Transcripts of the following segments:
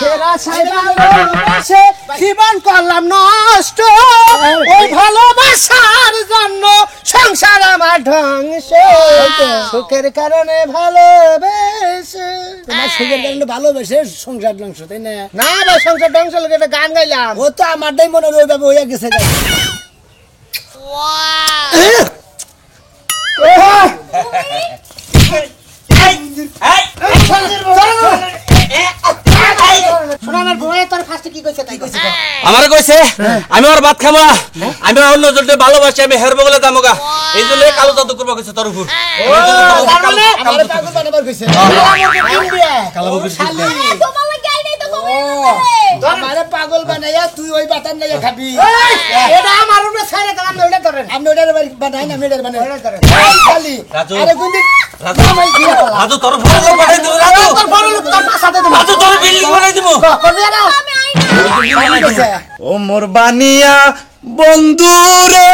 সুখের আশায় ভালোবেসে জীবন করলাম নষ্ট, ওই ভালোবাসার জন্য সংসার আমার ধ্বংস। সুখের কারণে ভালোবেসে, তোমার সুখের কারণে ভালোবেসে সংসার ধ্বংস, তাই না? না ভাই সংসার ধ্বংস লোক একটা গান গাইলাম। ও তো আমারটাই মনে হয় ওইভাবে হয়ে গেছে। আমার কইছে আমি আর ভাত খাবো, আমি অন্য জনকে ভালোবাসি, আমি হেরবো বলে দামগা, এই জন্য কালো জাদু করবো কইছে তোর উপর। পাগল বানাইয়া তুই ওই বাতান লাইয়া খাবি। এটা আমার উপরে ছাড়ে দাও, আপনি ওটা ধরেন। আমি ওটার বানাই না, আমি ওটার বানাই। খালি রাজু, আরে কোন দিন রাজু তোর বড় বানাই দেব, রাজু তোর বড় লোক তোর পাছাতে দেব, রাজু তোর বিল্ডিং বানাই দেব। করবি না? ও মোর বানিয়া বন্ধুরে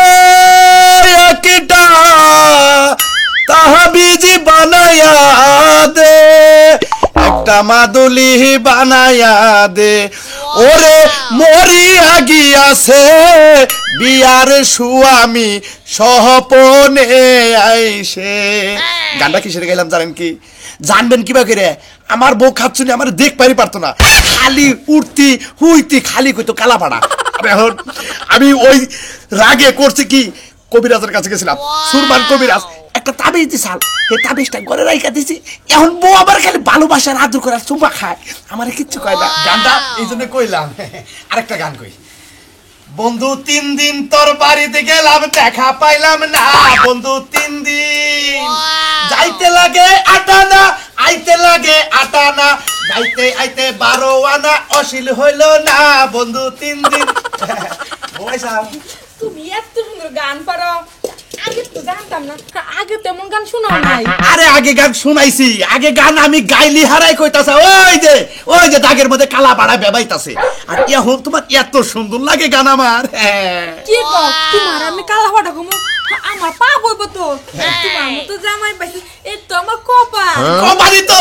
একটা তাহাবিজি বানায়া দে, একটা মাদুলি বানায়া দে, ওরে মরিয়া গিয়াছে বিয়ার সুয়ামী সহপনে আইসে। গানটা কিসের গাইলাম জানেন কি? জানবেন কিবা করে? আমার বউ খাচ্ছুনি আমার দেখ পারি পারতো না, খালি উঠতি হুইতি খালি কইতো কালাপাড়া। এখন আমি ওই রাগে করছি কি, কবিরাজের কাছে গেছিলাম, সুরমান কবিরাজ একটা তাবিজ দিছাল, এই তাবিজটা ঘরে রাইখা দিছি। এখন বউ আবার খালি ভালোবাসার আদর করার চুমা খায়, আমার কিচ্ছু কয় না। গানটা এই জন্য কইলাম। আরেকটা গান কই, বন্ধু 3 দিন তোর বাড়িতে গেলাম দেখা পাইলাম না, বন্ধু 3 দিন যাইতে লাগে 8 আনা, আইতে লাগে 8 আনা, যাইতে আইতে 12 আনা, অশীল হইল না বন্ধু 3 দিন। তুমি এত সুন্দর গান পারো, আগে তো জানতাম না, আগে তেমন গান শোনাও নাই। আরে আগে গান শুনাইছি, আগে গান আমি গাইলি হারাই কইতাছে, ওই যে দাগের মধ্যে কালা পাড়া বেবাইতাছে। আর এখন তোমার এত সুন্দর লাগে গান আমার। কি কও তোমার আমি কালা ফাটা কমু, আমার পা বইব তো, তোমার মতো জামাই পাইছি, এই তো আমার কপাল। কপালি তো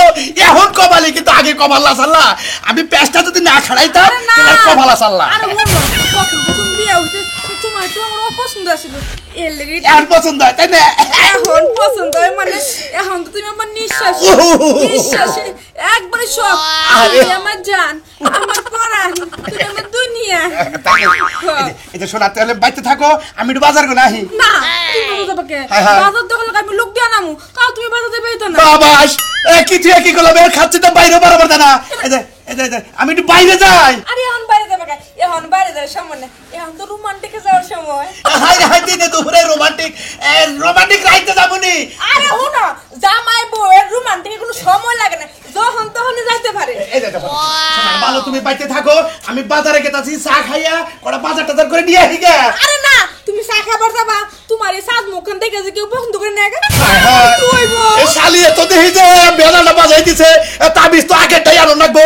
এখন কপালি, কিন্তু আগে কপাল্লা সাল্লা, আমি পেছটা যদি না খাড়াইতাম তোমার কপালা সাল্লা। আরে বলো কখন কখন বিয়ে হইছে, তোমার তো আমার অপছন্দ আছিল, এর লাগি এখন পছন্দ হয় তাই না? এখন পছন্দ হয় মানে এখন তো তুমি আমার নিঃশ্বাস, নিঃশ্বাসে একবারে সব, তুমি আমার জান, আমার পরাণ, তুমি আমার দুনিয়া। এই যে শোনা, তাহলে বাইতে থাকো, আমি একটু বাজার করে আহি। না তুমি বুঝাবে কে, বাজার দখল আমি লোক দিয়া নামু, কাল তুমি বাজার দেবে তো না। বাবাস কি তুই কি করলাম, খাচ্ছি তো বাইরে বরাবর না। আমি একটু বাইরে যাই। আরে এখন বাইরে যাবে কে, এখন বাইরে যাওয়ার সময় না, এখন তো রোমান্টিকে যাওয়ার সময়। হাই হাই দিনে দুপুরে রোমান্টিক, রোমান্টিক রাইতে যাবনি। আরে হুনো জামাই বউয়ের রোমান্টিকে কোনো সময় লাগে না, যখন তখনই যাইতে পারে। এই যে ভালো, তুমি বাইতে থাকো, আমি বাজারে গেতাছি, চা খাইয়া ওরা বাজার টাজার করে নিয়ে আসি গে। আরে না তুমি চা খাবার যাবা, তোমার এই সাজ মুখখান থেকে যে কেউ পছন্দ করে নেয় গে। এই শালি এত দেখি যে বেলাটা বাজাই দিছে, তাবিজ তো আগেরটাই আনো লাগবো।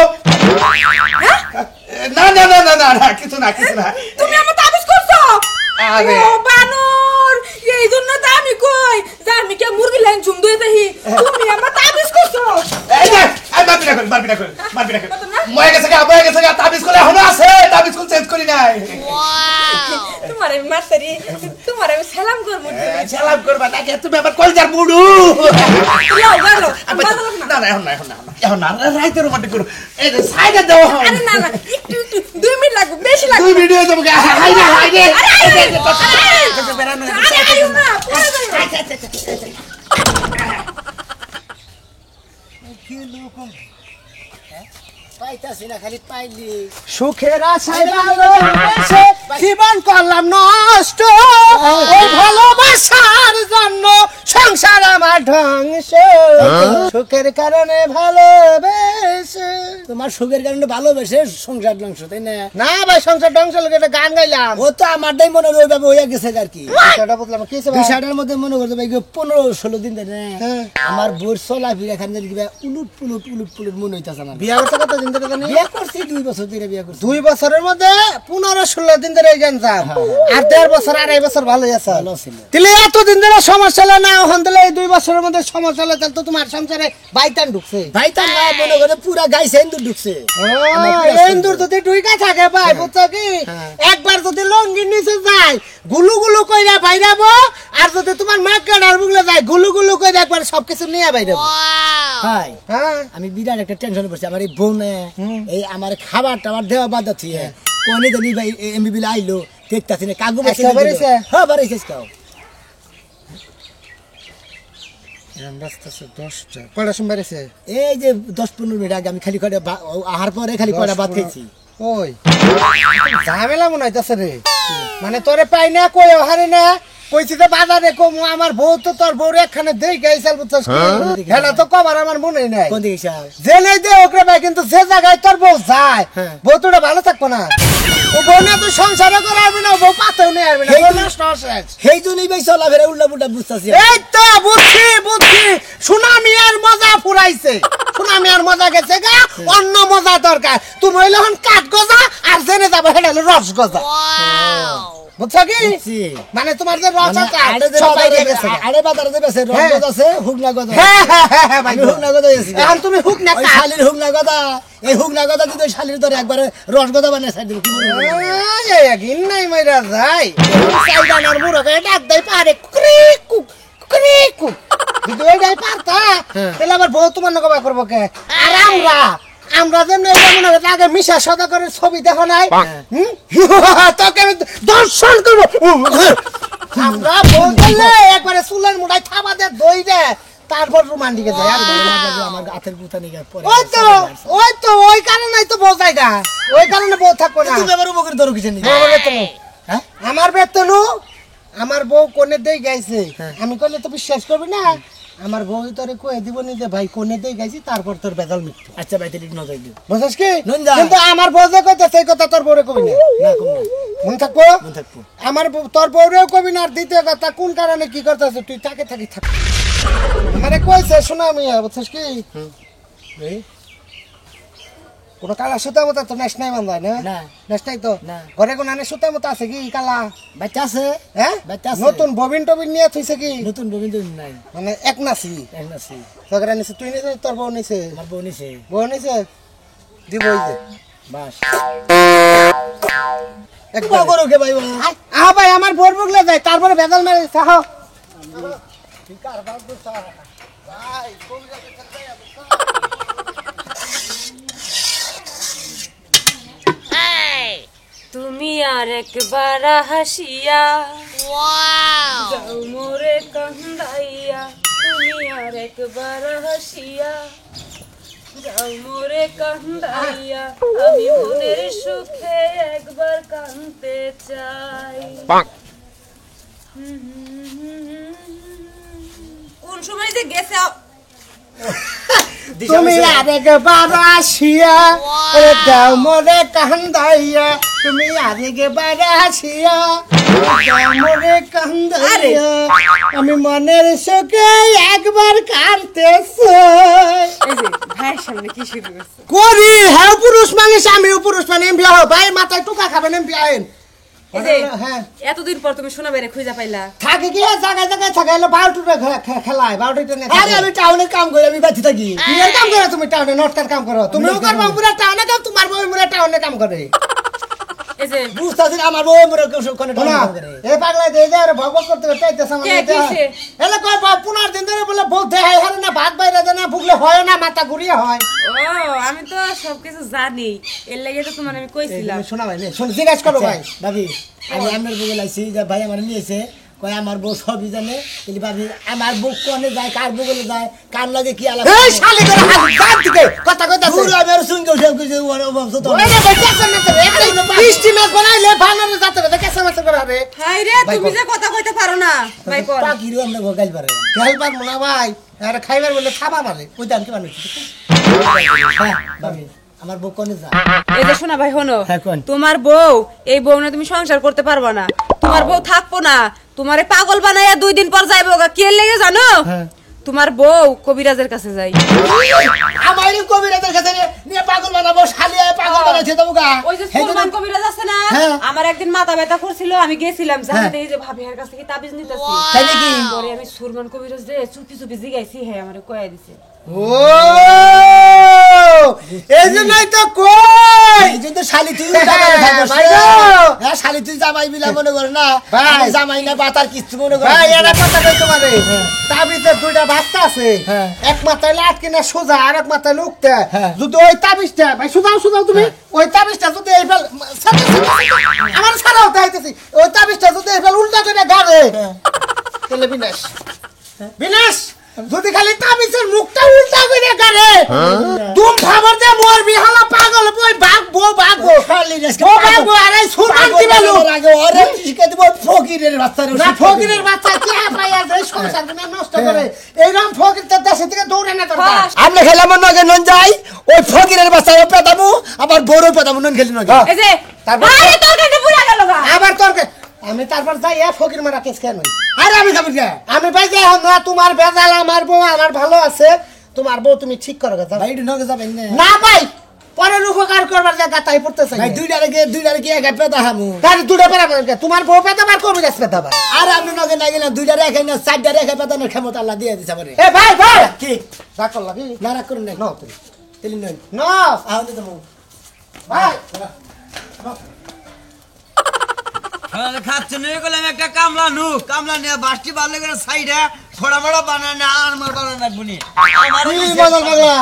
না না না না না কিছু না কিছু না। তুমি আমার তাবিজ করছো? আরে ও বানর, এই জন্য তো আমি কই যে আমি কে মুরগি লাইন ঝুম দিয়ে দেখি, তুমি আমার তাবিজ করছো। এই যে এই মারবি না ময়ে গেছে গা তাবিজ করে এখনো আছে, তাবিজ কোন চেঞ্জ করি নাই। তোমার আমি মারতারি, তোমার আমি সালাম করব। সালাম করবা নাকি তুমি আবার কলজার বুড়ু? যাও গেল না না এখন না রাইতে রোমান্টিক করো। এই যে সাইডে দাও। আরে না না একটু 2 মিনিট লাগবে, বেশি লাগবে। 2 মিনিট হয়ে যাবে। হাই রে আরে আইও না, পড়ে যাও। পাইতাছি না, খালি পাইলি। সুখের আশায় ভালোবেসে জীবন করলাম নষ্ট, ওই ভালোবাসার জন্য সংসার আমার ধ্বংস। সুখের কারণে ভালোবেসে, তোমার সুখের কারণে ভালোবেসে সংসার ধ্বংস, তাই না? না ভাই সংসার ধ্বংস লোক একটা গান গাইলাম। ও তো আমারটাই মনে হয় ওইভাবে হয়ে গেছে আর কি। সেটা বুঝলাম কি ভাই? বিষয়টার মধ্যে মনে করতে ভাই 15-16 দিন ধরে আমার বোর চলা ফিরে খান উলুট পুলুট মনে হইতাছে না। বিয়া করতে কত দিন ধরে জানি? বিয়া করছি 2 বছর ধরে বিয়া করছি। 2 বছরের মধ্যে 15-16 দিন ধরে এই গেঞ্জাম আর 1.5 বছর 2.5 বছর ভালো আছে ভালো ছিল। তাহলে এতদিন ধরে সমস্যা হলো না এখন তাহলে এই 2 বছরের মধ্যে সমস্যা হলো তাহলে তো তোমার সংসারে বাইতান ঢুকছে ভাই তার না মনে করে পুরা গাইছে ইন্দুর ঢুকছে। এন্দুর যদি ঢুইকা থাকে ভাই বুঝছো কি একবার যদি লঙ্গির নিচে যায় গুলু গুলু কইরা বাইরাবো আর যদি তোমার মাকাড়ার বুগলে যায় গুলু গুলু কইরা একবার সবকিছু নিয়ে বাইরাবো ভাই হ্যাঁ আমি বিরাট একটা টেনশন পড়ছি আমার এই বোনে এই আমার খাবার টাবার দেওয়া বাদ আছে কোনে জানি ভাই এমবি বিল আইলো দেখতাছি না কাগু আজকে বেরিয়েছে? হ্যাঁ বাড়িছে কাও কয়টা সময় বেরিয়েছে এই যে 10-15 মিনিট আগে আমি খালি করে আহার পরে খালি কয়টা ভাত খাইছি। ওই ঝামেলা মনে হইতাছে রে মানে তোরে পাই না কই হারে না কইছি তো বাজারে কম আমার বউ তো তোর বউরে একখানে দেই গাইছাল বুঝছস কি হেলা তো কবার আমার মনে নাই কোন দিকে সাহেব জেনে দে ওকরে ভাই কিন্তু যে জায়গায় তোর বউ যায় হ্যাঁ। বউ তোরা ভালো থাকবো না ও বউ না তুই সংসারও করে আসবি না বউ পাতেও নিয়ে আসবি না সেই- বউ নষ্ট হচ্ছে। সেই জন্যই ভাই চলা ফেরা উল্টা পুল্টা বুঝতেছি। এই তো বুঝছি বুঝছি সুনামি আর মজা ফুরাইছে সুনামি আর মজা গেছে গা অন্য মজা দরকার তুমি হইলে এখন কাঠ গজা আর জেনে যাবো সেটা হলো রস গজা বুঝছো কি বুঝছি। মানে তোমার যে রস আছে আড়ে যে সব বাজারে বাইরে গেছে, গেছে আড়ে বাজারে যে বেছে হ্যাঁ। রঙ্গজ আছে হুগনা গদা হ্যাঁ হ্যাঁ হ্যাঁ হ্যাঁ ভাই আমি হুগনা গদা গেছি এখন তুমি হুক না ওই শালির হুগনা গদা এই হুগনা গদা যদি ওই শালির ধরে একবারে রস গদা বানিয়ে ছাড় দিব কি বলবো গিন নাই মাইরা যাই সাইডানার মুরগে ডাক দেই পারে কুকরি কুক যদি ওইটাই পারতা তাহলে আবার বউ তোমার নকবা করবো কে আর আমরা যেমন মনে হয় আগে মিশা সদা করে ছবি দেখো নাই হুম? তোকে আমি দর্শন করবো আমরা বউ করলে একবারে চুলের মুঠায় থাবা দে দই দে তারপর রোমান্টিকে যাই আর ভালো লাগে যে আমার হাতের বুতা নিয়ে পরে ওই কারণেই তো বউ জায়গা ওই কারণে বউ থাকবো না তুমি আবার উপরে ধরো কিছু নেই বউ বেতন। হ্যাঁ আমার বেতনু আমার বউ কোনে দেই গাইছে আমি কইলে তো বিশ্বাস করবি না আমার বউ তোরে কয়ে দিব নি যে ভাই কোনে দেই গাইছি তারপর তোর বেজাল মৃত্যু আচ্ছা ভাই তাহলে নজর দিও বুঝছিস কি নন্দা। কিন্তু আমার বউ যে কইতে সেই কথা তোর বউরে কবি না না কম না মন থাকবো মন থাকবো আমার তোর বউরেও কবি না আর দ্বিতীয় কথা কোন কারণে কি করতেছ তুই থাকে থাকি থাক আমারে কইছে শোনা আমি বুঝছিস কি এই, কোনো কালা সুতা মতো তো নেশ নাই মান যায় না না নেশ নাই তো না। ঘরে কোন আনে সুতা মতো আছে কি কালা বাচ্চা আছে হ্যাঁ বাচ্চা আছে। নতুন ববিন টবিন নিয়ে থইছে কি নতুন ববিন তো নাই মানে এক নাসি এক নাছি তগরা নিছে তুই নিছে তোর বউ নিছে আমার বউ নিছে বউ নিছে দিব ওই যে বাস একবার করো কে ভাই আহ ভাই আমার বোর বুগলে যায় তারপরে বেজাল মেরে সাহ তুমি আর একবার হাসিয়া যাও মোরে কান্দাইয়া তুমি আর একবার হাসিয়া যাও মোরে কান্দাইয়া আমি মনের সুখে একবার কাঁদতে চাই কোন সময় যে গেছে তুমি আরেকবার আসিয়া দাও মোরে কান্দাইয়া তুমি আরেকবার আসিয়া দাও মোরে কান্দাইয়া আমি মনের সুখে একবার কাঁদতেছি এই যে ভাইয়ের সামনে কি শুরু করছে করি হ্যাঁ পুরুষ মানুষ আমিও পুরুষ মানে বিয়া হো ভাই মাথায় টুকা খাবেন বিয়া আইন এই যে হ্যাঁ এতদিন পর তুমি শোনা বেড়ে খুঁজে পাইলা থাকে কি জায়গায় জায়গায় থাকে এলো বারোটুটা খেলায় বারোটা আরে আমি টাউনের কাম করি আমি বাচ্চা থাকি বিয়ের কাম করো তুমি টাউনে নটকার কাম করো তুমিও করবো পুরা টাউনে কাম তোমার বউ পুরা টাউনে কাম করে এই যে বুঝতাছি না, আমার বউ মরে কোনে শোনা, কাম করে এ পাগলা দিয়ে যায় রে ভগবত করতে চাইতেছে কে কিসে? এলে কয় পুনার দিন ধরে বলে বউ দেহাই হারে না ভাত বাইরে দেয় না ভুগলে হয় না মাথা ঘুরিয়ে হয় ও আমি তো সবকিছু জানি এর লাগে তো তোমার আমি কইছিলাম শোনা ভাই শোন জিজ্ঞেস করো ভাই ভাবি আমি আপনার বউ লাইছি যে ভাই আমার নিয়েছে কয় আমার বউ সবই জানে কিন্তু ভাবি আমার বউ কোনে যায় কার বউলে যায় কার লাগে কি আলাদা এই শালি করে হাত বাদ দিকে কথা কইতা পুরো আমি আর শুনতে সব কিছু ওর বংশ তো ওরে ভাই কেসে না রে বৃষ্টি মাছ বানাইলে ভালো যাতে রে কেসে মাছ করে রে হাই রে তুমি যে কথা কইতে পারো না ভাই পর পাখিরও আমরা গাইল পারে খাইবার মনা ভাই আরে খাইবার বলে খাবা মারে ওই দাম কি মানুষ হ্যাঁ ভাবি আমার বউ কোনে যায় এই যে শোনা ভাই হনো হ্যাঁ, কোন? তোমার বউ এই বউ না তুমি সংসার করতে পারবা না তোমার বউ থাকবো না তোমারে পাগল বানাইয়া 2 দিন পর যাইবো গা কি লেগে জানো হ্যাঁ। তোমার বউ কবিরাজের কাছে যাই আমার কবিরাজের কাছে নিয়ে পাগল বানাবো শালি পাগল বানাইছে তো গা ওই যে সুলমান কবিরাজ আছে না হ্যাঁ। আমার আমার একদিন মাথা ব্যথা করছিল, আমি গেছিলাম জানতে এই যে ভাবিয়ার কাছ থেকে তাবিজ নিতেছি। তাই নাকি? পরে আমি সুরমান কবিরাজ যে চুপি চুপি জিগাইছি, হ্যাঁ আমারে কয়া দিছে। ও এই জন্যই তো কই এই জন্য শালি তুই জামাই থাকবো ভাই গো। হ্যাঁ শালি তুই জামাই বিলা মনে কর না ভাই। আমি জামাই না বাতার কিছু মনে কর ভাই এটা কথা কই তোমারে তাবিজে দুইটা ভাস্তা আছে হ্যাঁ। এক মাথায় লাটকে না সোজা আর এক মাথায় লুকতে হ্যাঁ। যদি ওই তাবিজটা ভাই সোজাও তুমি ওই তাবিজটা যদি এই ফেল আমার সারা হতে আইতেছি ওই তাবিজটা যদি এই ফেল উল্টা করে গাড়ে তাহলে বিনাশ বিনাশ যদি খালি তাবিজের মুখটা উল্টা করে গাড়ে তুম খবর দে মোর বিহালা পাগল বই ভাগবো শালি রেসকে ও ভাগবো আরে সুরমান দিবালু আগে ওরে শিখে দিব ফকিরের বাচ্চা না ফকিরের বাচ্চা কে পাই আর এই সংসার তুমি নষ্ট করে এইরকম ফকির তো দেশে থেকে দৌড়ে না তোর আমরা খেলাম নগে নন যাই ওই ফকিরের বাচ্চা পেতামু আবার বড় পেতামু নন খেলি নগে এই যে তারপর আরে তোর কাছে পুরা গেল গা। আবার তোর আমি তারপর যাই ফকির মারা কেস কেন আরে আমি খাবো কে আমি ভাই যাই না তোমার বেজাল আমার বউ আমার ভালো আছে তোমার বউ তুমি ঠিক করো গা ভাই একটু নগে যাবেন না না ভাই পরের উপকার করবার যা গাতাই পড়তেছে ভাই দুইটারে কি একা পেতা হামু তার দুটো পেরা তোমার বউ পেতে পার কবি যাচ্ছে পেতে পার আর আমি নগে না গেলাম দুইটা রেখে না চারটা রেখে পেতানোর ক্ষমতা আল্লাহ দিয়ে দিছে আমারে এ ভাই ভাই কি রাগ করলা কি না রাগ করুন না নাও তুমি তেলি নয় না আহতে তুমি ভাই খাচ্ছে নিয়ে গেলাম একটা কামলা নিয়ে বাসটি বাড়লে করে সাইডে ফোড়া মোড়া বানানে আর মার বানান রাখবনি কি বদল পাগলা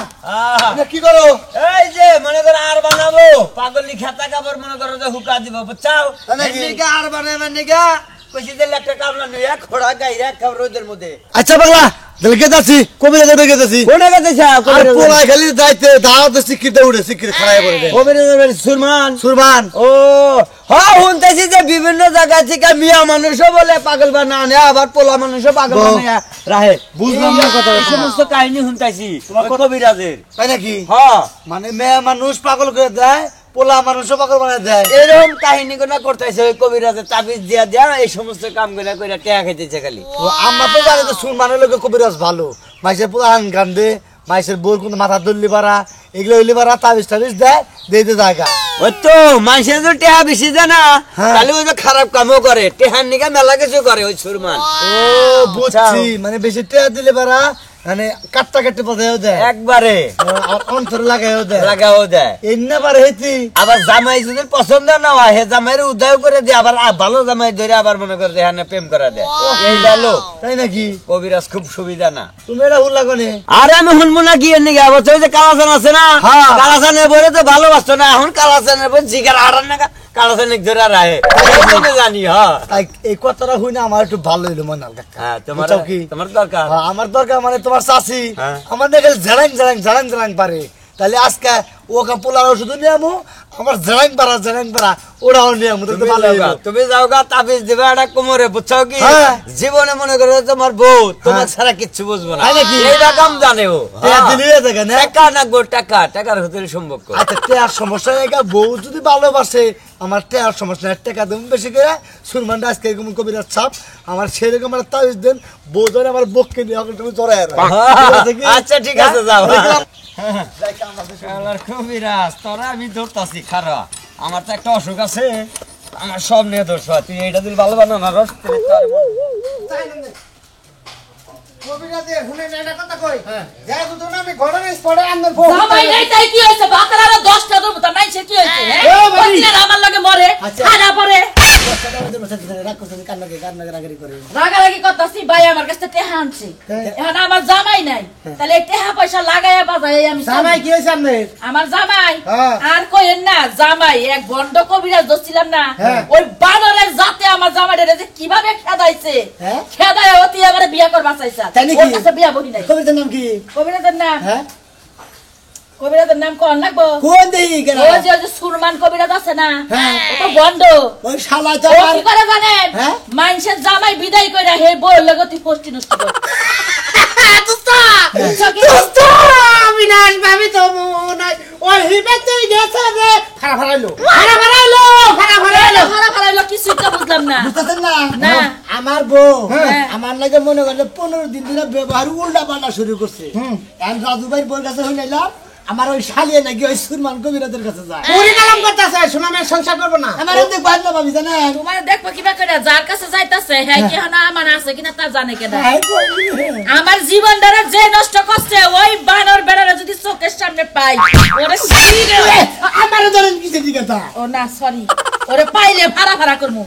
এটা কি করো এই যে মনে করো আর বানাবো পাগলি খেতা কাপড় মনে করো যে হুকা দিব বুঝছাও এদিকে আর বানাবে নিগা কইছি যে একটা কামলা নিয়ে খোড়া গাইরা খাব রোদের মধ্যে আচ্ছা পাগলা দেখে যাচ্ছি কবিরা যাবে গেছি কোনে গেছে আর পোলায় খালি যাইতে দাওয়াতে শিক্ষিতে উঠে শিক্ষিত খারাপ করে দেয় কবির সুরমান সুরমান ও হ্যাঁ শুনতেছি যে বিভিন্ন জায়গা থেকে মিয়া মানুষও বলে পাগল বানানে আবার পোলা মানুষও পাগল বানায় রাহে বুঝলাম না কথা এই সমস্ত কাহিনী শুনতেছি তোমার কবিরাজের তাই নাকি হ্যাঁ মানে মেয়ে মানুষ পাগল করে দেয় পোলা মানুষও পাগল বানায় দেয় এরকম কাহিনী গুলো করতেছে ওই কবিরাজের তাবিজ দিয়া দিয়া এই সমস্ত কাম গুলা করে টেয়া খাইতেছে খালি তো আমরা তো জানি তো সুরমানের লোকে কবিরাজ ভালো মাইসের পোলা হান কান্দে মাইসের বোর কোন মাথা দল্লি পারা এগুলো হইলি পারা তাবিজ টাবিজ দেয় দিয়ে জায়গা ওই তো মানুষের তো টেহা বেশি জানা হ্যাঁ। তাহলে ওই তো খারাপ কামও করে টেহার নিকা মেলা কিছু করে ওই সুরমান ও বুঝছি মানে বেশি টেয়া দিলে পারা মানে কাটটা কাটতে পাতাও দেয় একবারে আর অন্তরে লাগাইও দেয় লাগাও দেয় এই না পারে হেতি আবার জামাই যদি পছন্দ না হয় হে জামাইয়ের উদয় করে দিয়ে আবার ভালো জামাই ধরে আবার মনে করে যে হ্যাঁ প্রেম করে দেয় এই গেলো তাই নাকি কবিরাজ খুব সুবিধা না তুমি এটা ভুল লাগো নে আরে আমি হুনমু না গিয়ে নিগে আবার ওই যে কালাচান আছে না হ্যাঁ। কালাচানের বলে তো ভালোবাসতো না এখন কালাচানের বলে জিগার আড়ান না কালাচানিক ধরে রাহে আমি জানি হ্যাঁ তাই এই কথাটা হই না আমার একটু ভালো হইলো মনে হালকা হ্যাঁ তোমার বুঝছো কি? তোমার দরকার হ্যাঁ, আমার দরকার মানে তোমার চাষি হ্যাঁ। আমার দেখে জ্বালাং পারে তাহলে আজকে ওকে পোলার ওষুধ নিয়ে আমো আমার জ্বালাং পারা ওরাও নিয়ে আমো তো তুমি ভালো যাও গা, হইলো। তুমি যাও গা তাবিজ দিবে একটা কোমরে বুঝছো কি হ্যাঁ। জীবনে মনে করো তোমার বউ তোমার হ্যাঁ। ছাড়া কিচ্ছু বুঝবো না তাই নাকি? এই রকম জানে ও টেয়া দিলিয়ে দেখে না? টাকা না গো টাকার ভিতরে সম্ভব আচ্ছা টেয়ার সমস্যা নেই গা, বউ যদি ভালোবাসে আমার টেয়ার সমস্যা নেই টাকা দেবেন বেশি করে সুরমানটা আজকে এরকম কবিরাজ ছাপ আমার সেরকম একটা তাবিজ দেন বউ ধরে আমার বককে নিয়ে এখন তুমি জড়াই আচ্ছা ঠিক আছে যাও দেখলাম। শালার কবিরাজ তোরা আমি ধরতাছি খারা আমার তো একটা অসুখ আছে আমার সব নিয়ে দোষ হয় তুই এইটা দিল ভালো বানা না রস তাহলে তো আর মন- কবিরাজে হুনে নেড়া কথা কই যাই বুঝো না আমি ঘরে স্পটে আনবার বউ জামাই নাই তাই কি হইছে বাকরার 10টা ধরব তা নাই সে কি হইছে এ হ্যাঁ বাড়ি। কতদিন আমার লাগে মরে আচ্ছা। খানা পরে রাগ করতেছে কান্নাকে রাগারি করে রাগারাগি করতাছি ভাই আমার কাছে টেহা আনছে এখন আমার জামাই নাই তাহলে এই টেহা পয়সা লাগাইয়া বাজাই আমি জামাই কি হইছে আপনার আমার জামাই হ্যাঁ। আর কইেন না জামাই এক বন্ড কবিরাজ দছিলাম না হ্যাঁ। ওই বানরের জাতে আমার জামাইরে যে কিভাবে খেদাইছে হ্যাঁ? খেদায় অতি আমারে বিয়া করবা চাইছা তাই নাকি? ওর কাছে বিয়া বলি নাই কবিতার নাম কি কবিরাজের নাম হ্যাঁ কবিরাজের নাম কোন লাগবো কোন দেই কেন ওই যে সুরমান কবিরাজ আছে না হ্যাঁ। ও তো বন্ড ওই শালা ও চাপার কি করে জানেন হ্যাঁ? মানুষের জামাই বিদায় করে হে বই লগতি পোস্টি নষ্ট করে বুঝছো কি? বিনাশ ভাবি তো নাই ওই হিবেতেই গেছে রে ফাড়া ফাড়াইলো ভাড়া ভাড়াইলো কিছুই তো বুঝলাম না বুঝতেছেন না না। আমার বউ হ্যাঁ। আমার লাগে মনে করলে 15 দিন ধরে ব্যবহার উল্টা পাল্টা শুরু করছে এখন রাজু ভাই বউর কাছে হইলাম আমার ওই শালিয়ে নাকি ওই সুরমান কবিরাজের কাছে যায় পুরি কালাম করতেছে সুনামে সংসার করবো না আমার এমনি বাদ না ভাবি জানেন তোমার দেখবো কিবা করে যার কাছে যাইতাছে হ্যাঁ কি না আমার আছে কিনা তা জানে কেনা আমার জীবন দ্বারা যে নষ্ট করছে ওই বানর বেড়ারে যদি চোখের সামনে পাই ওরে সিরে আমার ধরেন কিছু ঠিক আছে ও না সরি ওরে পাইলে ভাড়া ভাড়া করমু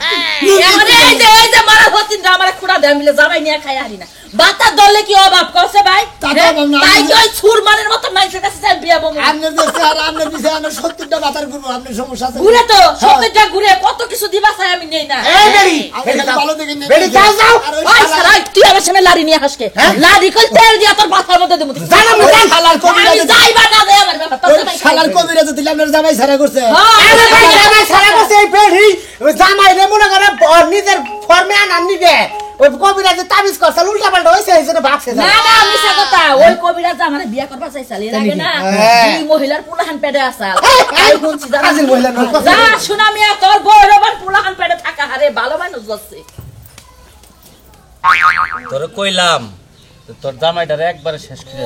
এমন এই যে মারা হতিন আমার খুড়া দে মিলে জামাই নিয়ে খাই হারি না বাতা দলে কি অভাব করছে ভাই তা তো অভাব না। তাই ওই সুরমানের মত মাইসের কাছে যাই বিয়া বমু আপনার দেশে আর আপনার বিষয়ে আমরা 70টা বাতার করবো আপনার সমস্যা আছে ঘুরে তো সত্যিটা ঘুরে কত কিছু দিবা চাই আমি নেই না এই বেড়ি আমি খালি ভালো দেখে নিয়ে বেড়ি যাও যাও আর ওই ওই শালা- সারাই তুই আমার সামনে লাড়ি নিয়ে হাসকে লাড়ি কই তেল দিয়া তোর মাথার মধ্যে দেবো জানাম না জান শালার আমি কবিরাজ যাইবা না দেয় আমার ব্যাপার তোর ওই জামাই শালার কবিরাজ দিলে আপনার জামাই ছাড়া করছে আরে ভাই জামাই সারা করছে এই বেড়ি ওই জামাই রে মনে করে নিজের ফর্মে আনার নিগে ওই কবিরাজে তাবিজ করছে উল্টা পাল্টা হইছে এইজন্য ভাবছে না না মিছা কথা ওই কবিরাজ আমার বিয়া করবা চাইছাল এর আগে না দুই মহিলার পুলাহান পেটে আসাল আই শুনছি জানা কাজের মহিলা নয় যা শোনা মিয়া তোর বড়বান পুলাহান পেটে থাকা হারে ভালো মানুষ যাচ্ছে তোরে কইলাম তোর জামাইটারে একবারে শেষ করে দে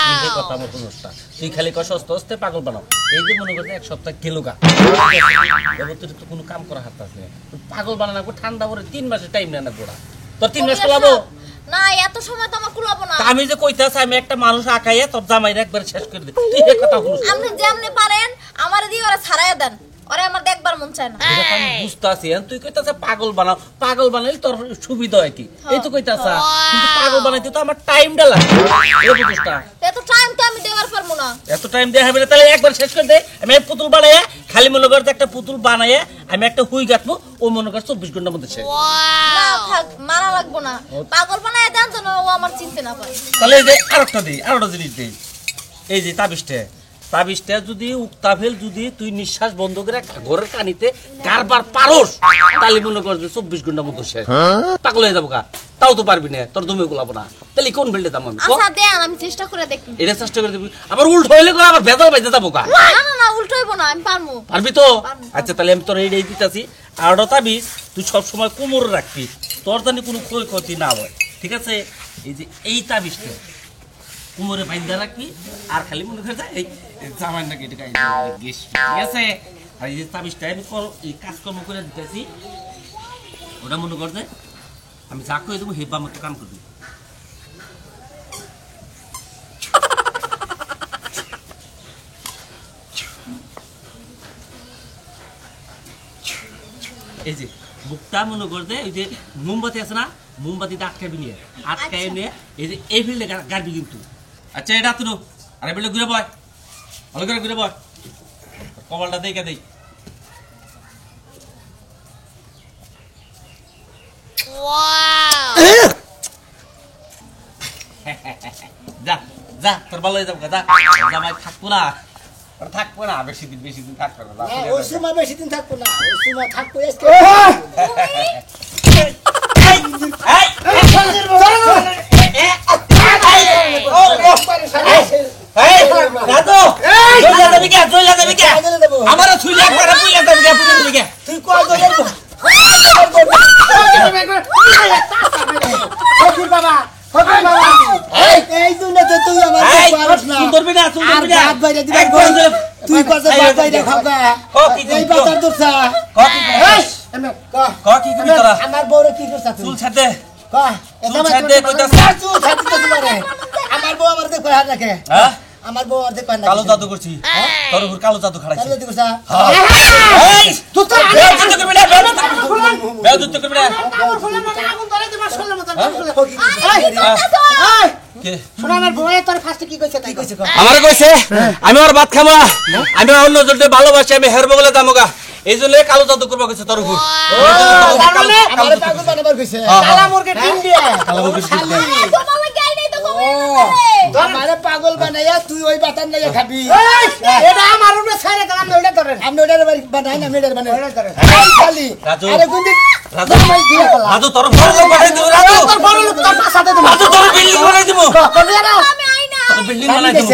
তুই যে কথা মতো অনুষ্ঠা তুই খালি কষ্ট অস্তে পাগল বানাও এই যে মনে করতে এক সপ্তাহ গেলুগা এবার তোর তো কোনো কাম করা হাত আছে পাগল বানানো ঠান্ডা পরে 3 মাসের টাইম নেয় না গোড়া তোর 3 মাস লাগাবো না এত সময় তো আমার কুলাবো না আমি যে কইতাছি আমি একটা মানুষ আঁকাইয়া তোর জামাইরে একবারে শেষ করে দে তুই এই কথা বলিস আপনি যেমনি পারেন আমার দিয়ে ওরা ছাড়াইয়া দেন ওরে আমার দেখবার মন চায় না এটা তো আমি বুঝতাছি তুই কইতাছ পাগল বানাও পাগল বানাইলে তোর সুবিধা হয় কি এই তো কইতাছ কিন্তু পাগল বানাইতে তো আমার টাইমটা লাগে এই বুঝতা এত টাইম তো আমি দেবার পারবো না এত টাইম দেয়া হবে না তাহলে একবার শেষ করে দে আমি এক পুতুল বানাইয়া খালি মনে করতে একটা পুতুল বানাইয়া আমি একটা হুই গাঁথবো ও মনে কর 24 ঘন্টার মধ্যে শেষ না থাক মারা লাগবো না পাগল বানায় দেন যেন ও আমার চিনতে না পারে তাহলে এই যে আরেকটা দিই আরেকটা জিনিস দিই এই যে তাবিজটা যদি উক্তাভেল যদি তুই নিঃশ্বাস বন্ধ করে ঘরের কানিতে কারবার পারোস তাহলে মনে কর যে 24 ঘন্টার মধ্যে শেষ পাগল হয়ে যাবো কা তাও তো পারবি না তোর দমে গুলাবো না তাহলে কোন বেল্টে দাম আমি আচ্ছা দেন আমি চেষ্টা করে দেখি এটা চেষ্টা করে দিবি আবার উল্টো হইলে করে আবার ভেজাল বাইতে যাবো কা না না না উল্টো হইব না আমি পারবো পারবি তো আচ্ছা তাহলে আমি তোর এইটাই দিতেছি আর তাবিজ তুই সবসময় কোমরে রাখবি তোর জানি কোনো ক্ষয়ক্ষতি না হয় ঠিক আছে এই যে এই তাবিজটা কোমরে বাইন্ধা রাখবি আর খালি মনে করে এই জামাই নাকি এটা গেস ঠিক আছে আর এই যে তাবিজটা আমি এই কাজকর্ম করে দিতেছি ওটা মনে কর যে আমি যা করে দেবো হেবা মতো কাম করবি এই যে বুকটা মনে করতে ওই যে মোমবাতি আছে না মোমবাতিটা আটকাবি নিয়ে আটকায় নিয়ে এই যে এই ফিল্ডে গাড়বি কিন্তু আচ্ছা এটা তুলো আর এই ফিল্ডে ঘুরে বয় ভালো করে ঘুরে বয় কপালটা দেখে দেই যা যা তোর ভালো হয়ে যাবো যা জামাই থাকবো না থাকবো না বেশি দিন থাকবো না ওই সময় বেশি দিন থাকবো না ওই সময় থাকবো আজকে তুই কয় দলের ফকির বাবা এই জন্য তো তুই আমার পারস না আর ভাত বাইরে দিবা তুই কত ভাত বাইরে খাবা এই বাজার দরছা আমার বউরে কি করছ তুই চুল ছাড়তে কয় চুল ছাড়তে কইতাছ চুল ছাড়তে তো তোমারে আমার বউ আমার দেখো হাত রাখে হ্যাঁ আমার বউ আর দেখো না কালো জাদু করছি তোর উপর কালো জাদু খাড়াইছি কালো দেখো সা এই তুই তো বেয়াদুত করবি না বেয়াদুত করবি না আগুন ধরে দিবা শুনলে মত কে শোনা আমার বউয়ে তোর ফার্স্টে কি কইছে তাই কইছে আমারে কইছে আমি আর ভাত খামা আমি অন্য জনকে ভালোবাসি আমি হেরব বলে দামগা এইজন্য কালো জাদু করবা কইছে তোর উপর আমার পাগল বানাবার কইছে কালা মুরগি ডিম দিয়ে কালো মুরগি তোমার গাই নাই তো আমারে পাগল বানাইয়া তুই ওই বাতান নাই খাবি এটা আমার উপরে ছাইরে দিলাম ওটা ধরেন আমি ওটার বানাই না মেডার বানাই খালি রাজু। আরে কোন দিন রাজু রাজু তোর বড় লোক বানাই দিব রাজু তোর বড় লোক তোর পাছাতে দেব রাজু তোর বিল্ডিং বানাই দিব কবি না আমি আই না তোর বিল্ডিং বানাই দিব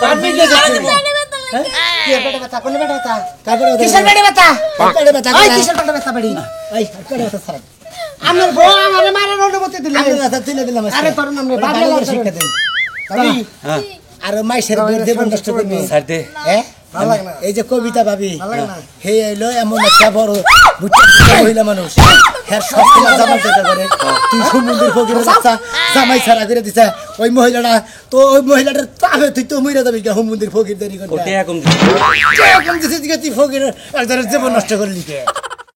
তোর বিল্ডিং বানাই দিব কি পেটে ব্যথা কোন পেটে ব্যথা কাকড়ে কিসের পেটে ব্যথা কাকড়ে বাতা ওই কিসের পেটে ব্যথা বাড়ি এই কাকড়ে বাতা সারা আমার বউ আমারে মারার অনুমতি দিল আমি বাতা তুলে দিলাম আরে তোর নাম রে বাড়ি শিক্ষা দেন আমি আর মাইসের জীবন নষ্ট করবি স্যার দে হ্যাঁ ভালো লাগে না। এই যে কবিতা ভাবি ভালো লাগে না। হে এলো এমন একটা বড় মহিলা মানুষ হ্যাঁ সব সময় জামাই চেষ্টা করে তুই সমুদ্রের ফকিরের বাচ্চা জামাই ছাড়া করে দিছে ওই মহিলাটা তো ওই মহিলাটার তাবে তুই তো মরে যাবি সমুদ্রের ফকির দেরি করতে ওতে এখন এরকম দিছে তুই ফকির একজনের জীবন নষ্ট করলি কে